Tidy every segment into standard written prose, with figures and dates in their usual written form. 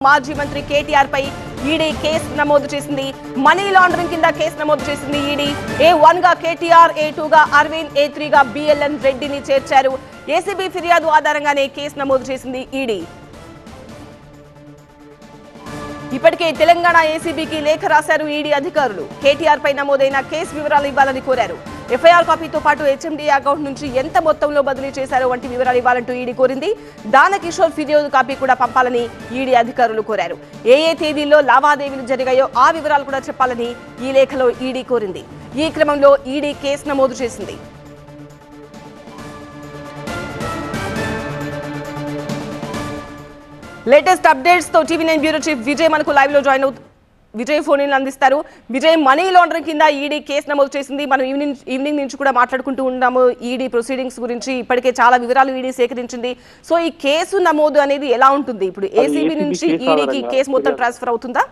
మాజీ మంత్రి కేటీఆర్ పై ED case నమోదు చేసింది. మనీ లాండరింగ్ కింద కేసు నమోదు చేసింది ఈడీ. A1 గా కేటీఆర్, A2 గా అరవింద్, A3 గా BLN రెడ్డిని చేర్చారు. ఏసీబీ ఫిర్యాదు ఆధారంగానే కేసు నమోదు చేసింది ఈడీ. ఇప్పటికే తెలంగాణ ఏసీబీకి లేఖ రాశారు ఈడీ అధికారులు. కేటీఆర్ పై నమోదైన కేసు వివరాలు ఇవ్వాలని కోరారు. ఎఫ్ఐఆర్ కాపీతో పాటు HMD అకౌంట్ నుంచి ఎంత మొత్తంలో బదిలీ చేశారో వంటి వివరాలు ఇవ్వాలంటూ ఈడీ కోరింది. దానకిషోర్ ఫిర్యాదు కాపీ కూడా పంపాలని ఈడీ అధికారులు కోరారు. ఏ తేదీల్లో లావాదేవీలు జరిగాయో ఆ వివరాలు కూడా చెప్పాలని ఈ లేఖలో ఈడీ కోరింది. ఈ క్రమంలో ఈడీ కేసు నమోదు చేసింది. లేటెస్ట్ అప్డేట్స్ తో TV9 బ్యూరో చీఫ్ విజయ్ మనకు లైవ్ లో జాయిన్ అవుతారు. విజయ్ ఫోన్ ఇన్ అందిస్తారు. విజయ్, మనీ లాండరింగ్ కింద ఈడీ కేసు నమోదు చేసింది. మనం ఈవినింగ్ నుంచి కూడా మాట్లాడుకుంటూ ఉన్నాము ఈడీ ప్రొసీడింగ్స్ గురించి. ఇప్పటికే చాలా వివరాలు ఈడీ సేకరించింది. సో ఈ కేసు నమోదు అనేది ఎలా ఉంటుంది? ఇప్పుడు ఏసీబీ నుంచి ఈడీకి కేసు మొత్తం ట్రాన్స్ఫర్ అవుతుందా?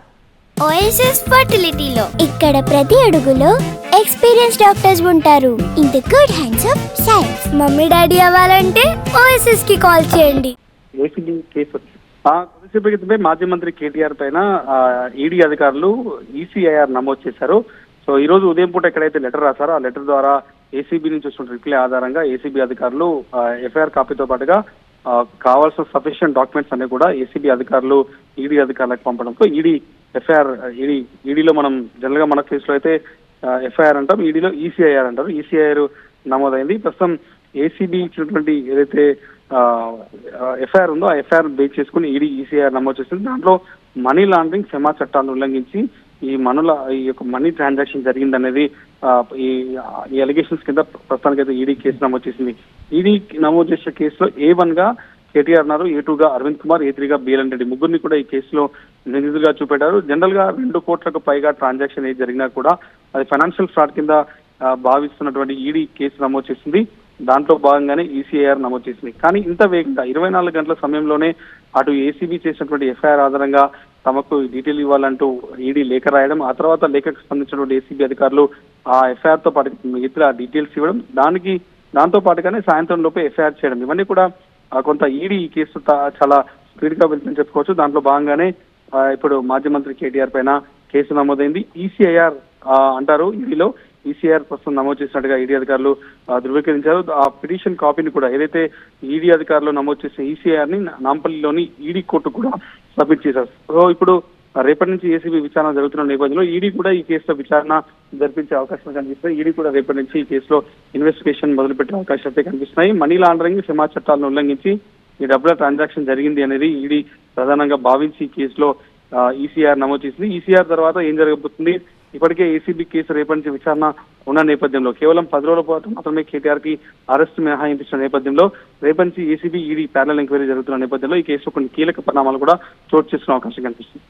ఓఎస్ఎస్ ఫర్టిలిటీలో ఇక్కడ ప్రతి అడుగులో ఎక్స్పీరియన్స్ డాక్టర్స్ ఉంటారు. In the good hands of science. Mummy daddy అవ్వాలంటే ఓఎస్ఎస్ కి కాల్ చేయండి. ఏసీబీ కేసు కొద్దిసేపు క్రితమే మాజీ మంత్రి కేటీఆర్ పైన ఈడీ అధికారులు ECIR నమోదు చేశారు. సో ఈ రోజు ఉదయం పూట ఎక్కడైతే లెటర్ రాశారో ఆ లెటర్ ద్వారా ఏసీబీ నుంచి వచ్చిన రిప్లై ఆధారంగా ఏసీబీ అధికారులు ఎఫ్ఐఆర్ కాపీతో పాటుగా కావాల్సిన సఫిషియంట్ డాక్యుమెంట్స్ అన్ని కూడా ఏసీబీ అధికారులు ఈడీ అధికారులకు పంపడంతో ఈడీలో మనం జనరల్ గా మన కేసులో అయితే ఎఫ్ఐఆర్ అంటాం, ఈడీలో ECIR అంటారు. ECIR నమోదైంది. ప్రస్తుతం ఏసీబీ ఇచ్చినటువంటి ఏదైతే ఎఫ్ఐఆర్ ఉందో ఆ ఎఫ్ఐఆర్ బేస్ చేసుకుని ఈడీ ECIR నమోదు చేస్తుంది. దాంట్లో మనీ లాండరింగ్ సెమా చట్టాలను ఉల్లంఘించి ఈ యొక్క మనీ ట్రాన్సాక్షన్ జరిగిందనేది ఈ అలిగేషన్స్ కింద ప్రస్తుతానికైతే ఈడీ కేసు నమోదు చేసింది. ఈడీ నమోదు చేసే కేసులో A1 గా కేటీఆర్ ఉన్నారు, A2 గా అరవింద్ కుమార్, A3 గా BLN రెడ్డి ముగ్గురిని కూడా ఈ కేసులో నిందితులుగా చూపెట్టారు. జనరల్ గా 2 కోట్లకు పైగా ట్రాన్సాక్షన్ ఏది జరిగినా కూడా అది ఫైనాన్షియల్ ఫ్రాడ్ కింద భావిస్తున్నటువంటి ఈడీ కేసు నమోదు చేసింది. దాంట్లో భాగంగానే ECIR నమోదు చేసింది. కానీ ఇంత వేగంగా 24 గంటల సమయంలోనే అటు ఏసీబీ చేసినటువంటి ఎఫ్ఐఆర్ ఆధారంగా తమకు డీటెయిల్ ఇవ్వాలంటూ ఈడీ లేఖ రాయడం, ఆ తర్వాత లేఖకు స్పందించినటువంటి ఏసీబీ అధికారులు ఆ ఎఫ్ఐఆర్ తో పాటు మిగతా డీటెయిల్స్ ఇవ్వడం, దాంతో పాటుగానే సాయంత్రం లోపే ఎఫ్ఐఆర్ చేయడం, ఇవన్నీ కూడా కొంత ఈడీ ఈ కేసు చాలా స్పీడ్ గా వెళ్తుందని చెప్పుకోవచ్చు. దాంట్లో భాగంగానే ఇప్పుడు మాజీ మంత్రి కేటీఆర్ పైన కేసు నమోదైంది. ECIR అంటారు. ఈడీలో ECIR ప్రస్తుతం నమోదు చేసినట్టుగా ఈడీ అధికారులు ధృవీకరించారు. ఆ పిటిషన్ కాపీని కూడా ఏదైతే ఈడీ అధికారులు నమోదు చేసిన ECIR ని నాంపల్లిలోని ఈడీ కోర్టు కూడా సబ్మిట్ చేశారు. సో ఇప్పుడు రేపటి నుంచి ఏసీబీ విచారణ జరుగుతున్న నేపథ్యంలో ఈడీ కూడా ఈ కేసులో విచారణ జరిపించే అవకాశం కనిపిస్తుంది. ఈడీ కూడా రేపటి నుంచి ఈ కేసులో ఇన్వెస్టిగేషన్ మొదలుపెట్టే అవకాశాలు అయితే కనిపిస్తున్నాయి. మనీ లాండరింగ్ సెమా చట్టాలను ఉల్లంఘించి ఈ డబ్బుల ట్రాన్సాక్షన్ జరిగింది అనేది ఈడీ ప్రధానంగా భావించి ఈ కేసులో ECIR నమోదు చేసింది. ECIR తర్వాత ఏం జరగబోతుంది? ఇప్పటికే ఏసీబీ కేసు రేపటి నుంచి విచారణ ఉన్న నేపథ్యంలో కేవలం 10 రోజుల పాటు మాత్రమే కేటీఆర్ కి అరెస్ట్ మినహాయించిన నేపథ్యంలో రేపటి నుంచి ఏసీబీ ఈడీ ప్యారలల్ ఎంక్వైరీ జరుగుతున్న నేపథ్యంలో ఈ కేసులో కొన్ని కీలక పరిణామాలు కూడా చోటు చేసుకునే అవకాశం కనిపిస్తుంది.